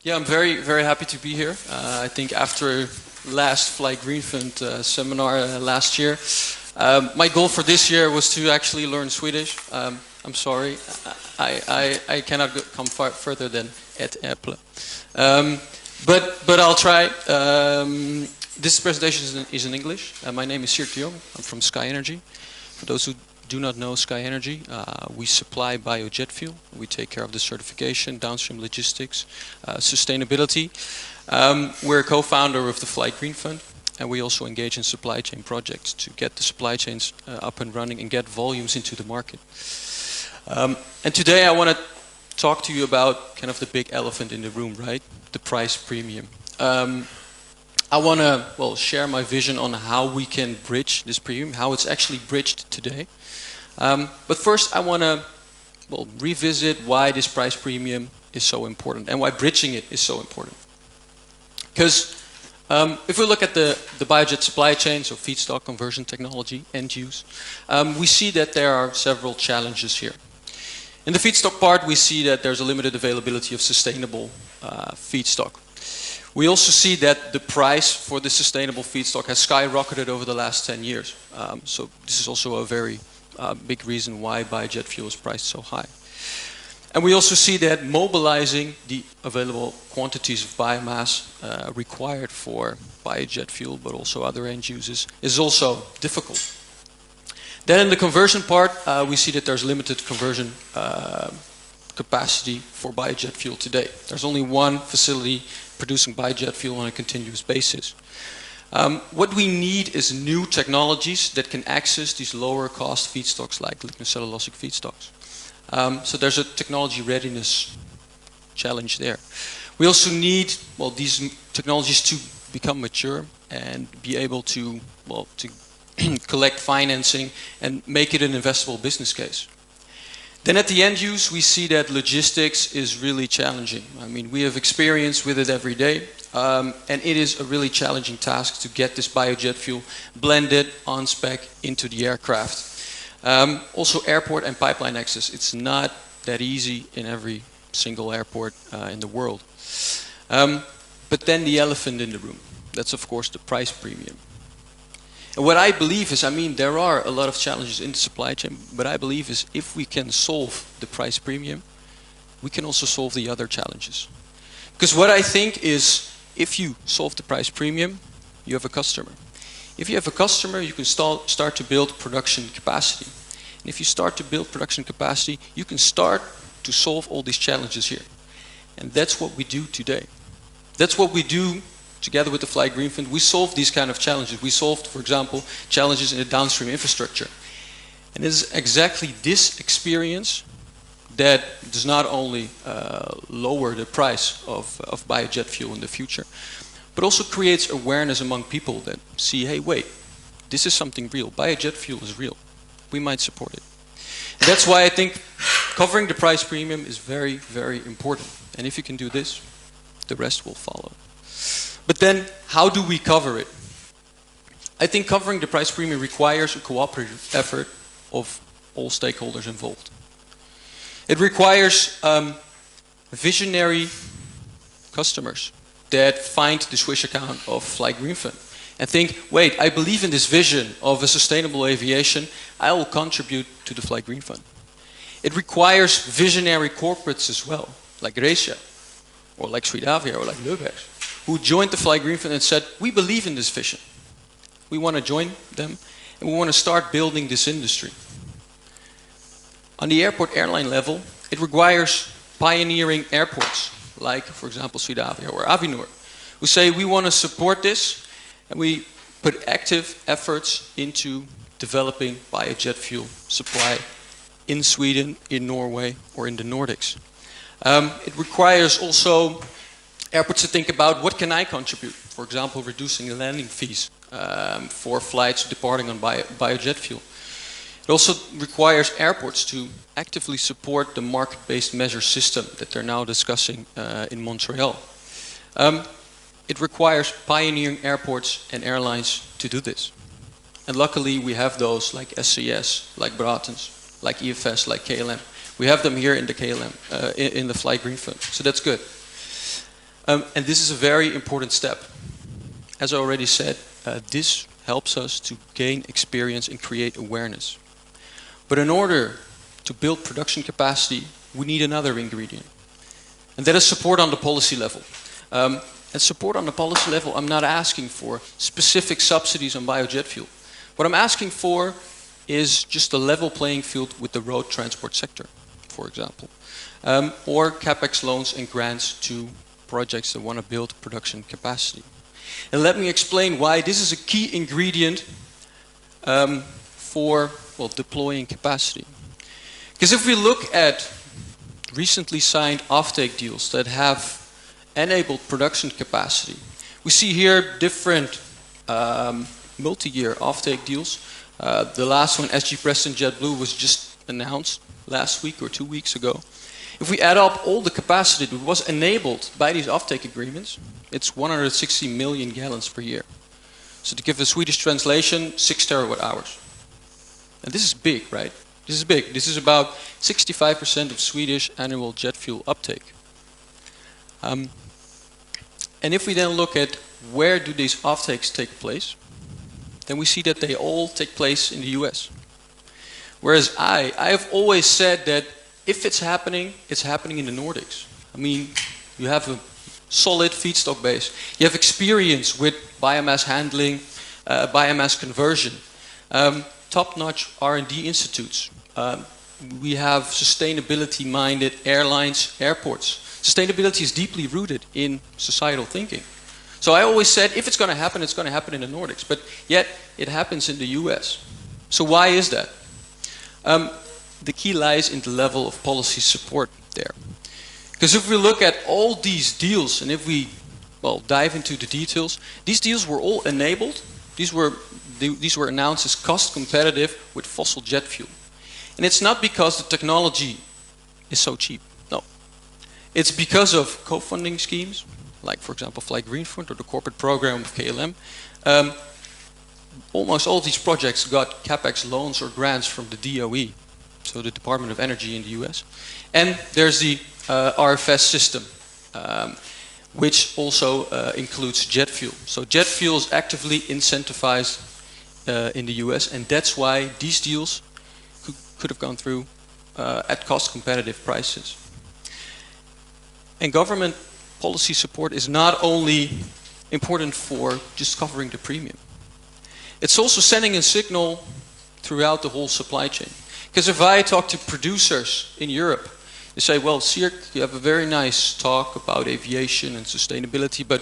Yeah, I'm very happy to be here. I think after last Fly Green Fund seminar last year, my goal for this year was to actually learn Swedish. I'm sorry, I cannot come further than ett äpple. But I'll try. This presentation is in English. My name is Sierk de Jong. I'm from SkyNRG. For those who do not know SkyNRG, we supply biojet fuel. We take care of the certification, downstream logistics, sustainability. We're a co-founder of the Fly Green Fund, and we also engage in supply chain projects to get the supply chains up and running and get volumes into the market. And today I want to talk to you about kind of the big elephant in the room, right? The price premium. I want to, share my vision on how we can bridge this premium, how it's actually bridged today. But first I want to, revisit why this price premium is so important and why bridging it is so important. Because if we look at the biojet supply chain, so feedstock conversion technology, end use, we see that there are several challenges here. In the feedstock part, we see that there's a limited availability of sustainable feedstock. We also see that the price for the sustainable feedstock has skyrocketed over the last 10 years. So this is also a very big reason why biojet fuel is priced so high. And we also see that mobilizing the available quantities of biomass required for biojet fuel, but also other end uses, is also difficult. Then in the conversion part, we see that there's limited conversion capacity for biojet fuel today. There's only one facility producing biojet fuel on a continuous basis. What we need is new technologies that can access these lower cost feedstocks like lignocellulosic feedstocks. So there's a technology readiness challenge there. We also need these technologies to become mature and be able to collect financing and make it an investable business case. Then at the end use, we see that logistics is really challenging. I mean, we have experience with it every day, and it is a really challenging task to get this biojet fuel blended on spec into the aircraft. Also airport and pipeline access, it's not that easy in every single airport in the world. But then the elephant in the room, that's of course the price premium. And what I believe is, there are a lot of challenges in the supply chain, but I believe is if we can solve the price premium, we can also solve the other challenges. Because what I think is, if you solve the price premium, you have a customer. If you have a customer, you can start to build production capacity. And if you start to build production capacity, you can start to solve all these challenges here. And that's what we do today. That's what we do together with the Fly Green Fund. We solve these kind of challenges. We solved, for example, challenges in the downstream infrastructure. And it is exactly this experience that does not only lower the price of biojet fuel in the future, but also creates awareness among people that see, hey, wait, this is something real. Biojet fuel is real. We might support it. And that's why I think covering the price premium is very, very important. And if you can do this, the rest will follow. But then, how do we cover it? I think covering the price premium requires a cooperative effort of all stakeholders involved. It requires visionary customers that find the Swish account of Fly Green Fund and think, wait, I believe in this vision of a sustainable aviation, I will contribute to the Fly Green Fund. It requires visionary corporates as well, like Recia, or like Swedavia, or like Löfbergs, who joined the Fly Green Fund and said, we believe in this vision. We want to join them, and we want to start building this industry. On the airport airline level, it requires pioneering airports, like, for example, Swedavia or Avinor, who say, we want to support this, and we put active efforts into developing biojet fuel supply in Sweden, in Norway, or in the Nordics. It requires also airports to think about, what can I contribute? For example, reducing the landing fees for flights departing on biojet fuel. It also requires airports to actively support the market-based measure system that they're now discussing in Montreal. It requires pioneering airports and airlines to do this. And luckily we have those like SCS, like Bratains, like EFS, like KLM. We have them here in the KLM, in the Fly Green Fund, so that's good. And this is a very important step. As I already said, this helps us to gain experience and create awareness. But in order to build production capacity, we need another ingredient. And that is support on the policy level. And support on the policy level, I'm not asking for specific subsidies on biojet fuel. What I'm asking for is just a level playing field with the road transport sector, for example. Or CapEx loans and grants to projects that want to build production capacity. And let me explain why this is a key ingredient for deploying capacity. Because if we look at recently signed offtake deals that have enabled production capacity, we see here different multi-year offtake deals. The last one, SG Preston JetBlue, was just announced last week or 2 weeks ago. If we add up all the capacity that was enabled by these offtake agreements, it's 160 million gallons per year. So to give a Swedish translation, 6 terawatt hours. And this is big, right? This is big. This is about 65% of Swedish annual jet fuel uptake. And if we then look at where do these offtakes take place, then we see that they all take place in the US. Whereas I have always said that if it's happening in the Nordics. I mean, you have a solid feedstock base. You have experience with biomass handling, biomass conversion, top-notch R&D institutes. We have sustainability-minded airlines, airports. Sustainability is deeply rooted in societal thinking. So I always said, if it's going to happen in the Nordics. But yet, it happens in the US. So why is that? The key lies in the level of policy support there. Because if we look at all these deals, and if we dive into the details, these deals were all enabled. These were announced as cost competitive with fossil jet fuel. And it's not because the technology is so cheap. No. It's because of co-funding schemes, like for example Fly Green Fund or the corporate program of KLM. Almost all these projects got CapEx loans or grants from the DOE, so the Department of Energy in the US. And there's the RFS system, which also includes jet fuel. So jet fuel is actively incentivized in the US, and that's why these deals could have gone through at cost competitive prices. And government policy support is not only important for just covering the premium. It's also sending a signal throughout the whole supply chain. Because if I talk to producers in Europe, they say, well, Sierk, you have a very nice talk about aviation and sustainability, but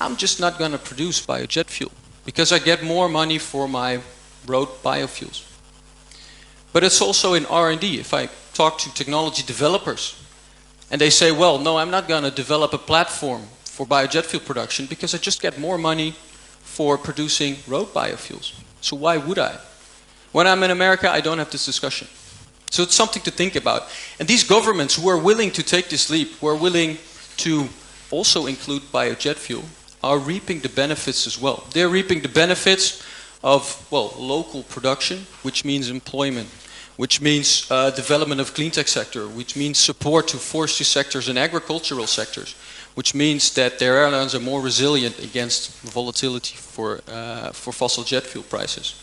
I'm just not going to produce biojet fuel because I get more money for my road biofuels. But it's also in R&D. If I talk to technology developers and they say, well, no, I'm not going to develop a platform for biojet fuel production because I just get more money for producing road biofuels. So why would I? When I'm in America, I don't have this discussion. So it's something to think about. And these governments who are willing to take this leap, who are willing to also include biojet fuel, are reaping the benefits as well. They're reaping the benefits of, well, local production, which means employment, which means development of clean tech sector, which means support to forestry sectors and agricultural sectors, which means that their airlines are more resilient against volatility for fossil jet fuel prices.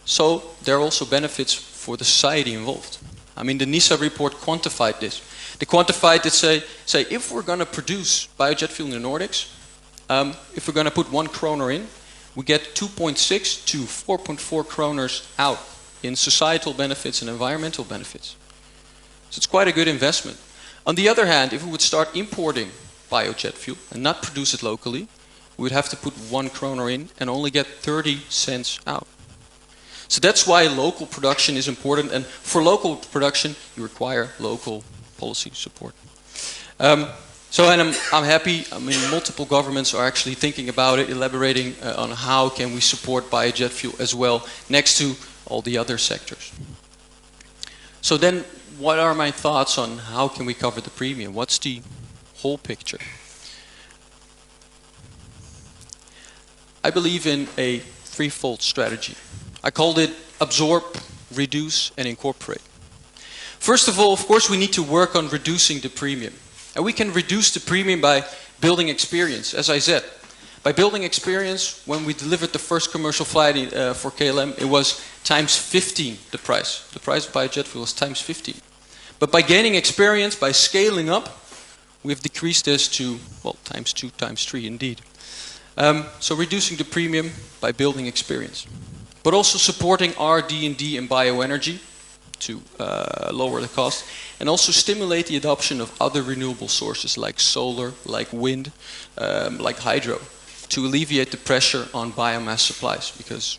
So there are also benefits for the society involved. I mean, the NISA report quantified this. They quantified it, say if we're going to produce biojet fuel in the Nordics, if we're going to put 1 kroner in, we get 2.6 to 4.4 kroners out in societal benefits and environmental benefits. So it's quite a good investment. On the other hand, if we would start importing biojet fuel and not produce it locally, we would have to put 1 kroner in and only get 30 cents out. So that's why local production is important, and for local production you require local policy support. And I'm happy. I mean, multiple governments are actually thinking about it, elaborating on how can we support biojet fuel as well, next to all the other sectors. So then, what are my thoughts on how can we cover the premium? What's the whole picture? I believe in a threefold strategy. I called it absorb, reduce, and incorporate. First of all, of course, we need to work on reducing the premium. And we can reduce the premium by building experience, as I said. By building experience, when we delivered the first commercial flight for KLM, it was times 15 the price. The price of buy a jet fuel was times 15. But by gaining experience, by scaling up, we've decreased this to, well, times 2, times 3 indeed. So reducing the premium by building experience. But also supporting R&D in bioenergy to lower the cost. And also stimulate the adoption of other renewable sources like solar, like wind, like hydro, to alleviate the pressure on biomass supplies. Because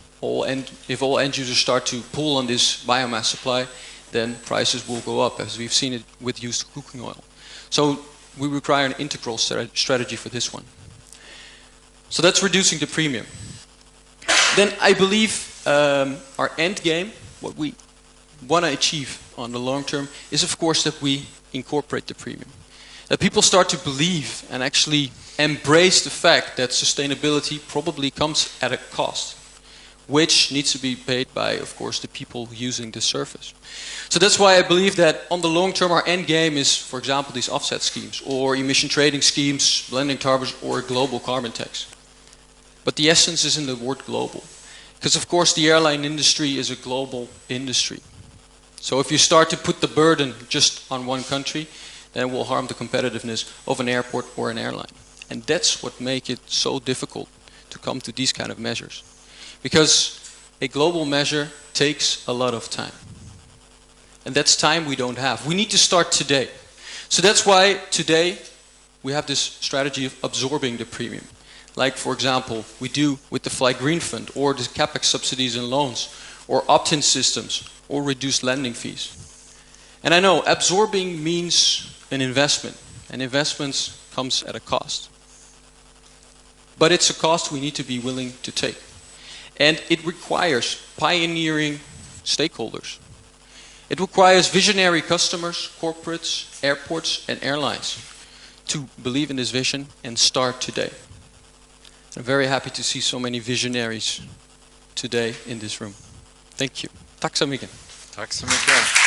if all end users start to pull on this biomass supply, then prices will go up, as we've seen it with used cooking oil. So we require an integral strategy for this one. So that's reducing the premium. Then I believe our end game, what we want to achieve on the long term, is of course that we incorporate the premium. That people start to believe and actually embrace the fact that sustainability probably comes at a cost, which needs to be paid by, of course, the people using the service. So that's why I believe that on the long term our end game is, for example, these offset schemes or emission trading schemes, blending carbons, or a global carbon tax. But the essence is in the word global. Because of course the airline industry is a global industry. So if you start to put the burden just on one country, then it will harm the competitiveness of an airport or an airline. And that's what makes it so difficult to come to these kind of measures. Because a global measure takes a lot of time. And that's time we don't have. We need to start today. So that's why today we have this strategy of absorbing the premium. Like, for example, we do with the Fly Green Fund, or the CapEx subsidies and loans, or opt-in systems, or reduced lending fees. And I know absorbing means an investment, and investments comes at a cost. But it's a cost we need to be willing to take. And it requires pioneering stakeholders. It requires visionary customers, corporates, airports, and airlines to believe in this vision and start today. I'm very happy to see so many visionaries today in this room. Thank you. Tack så mycket. Tack så mycket.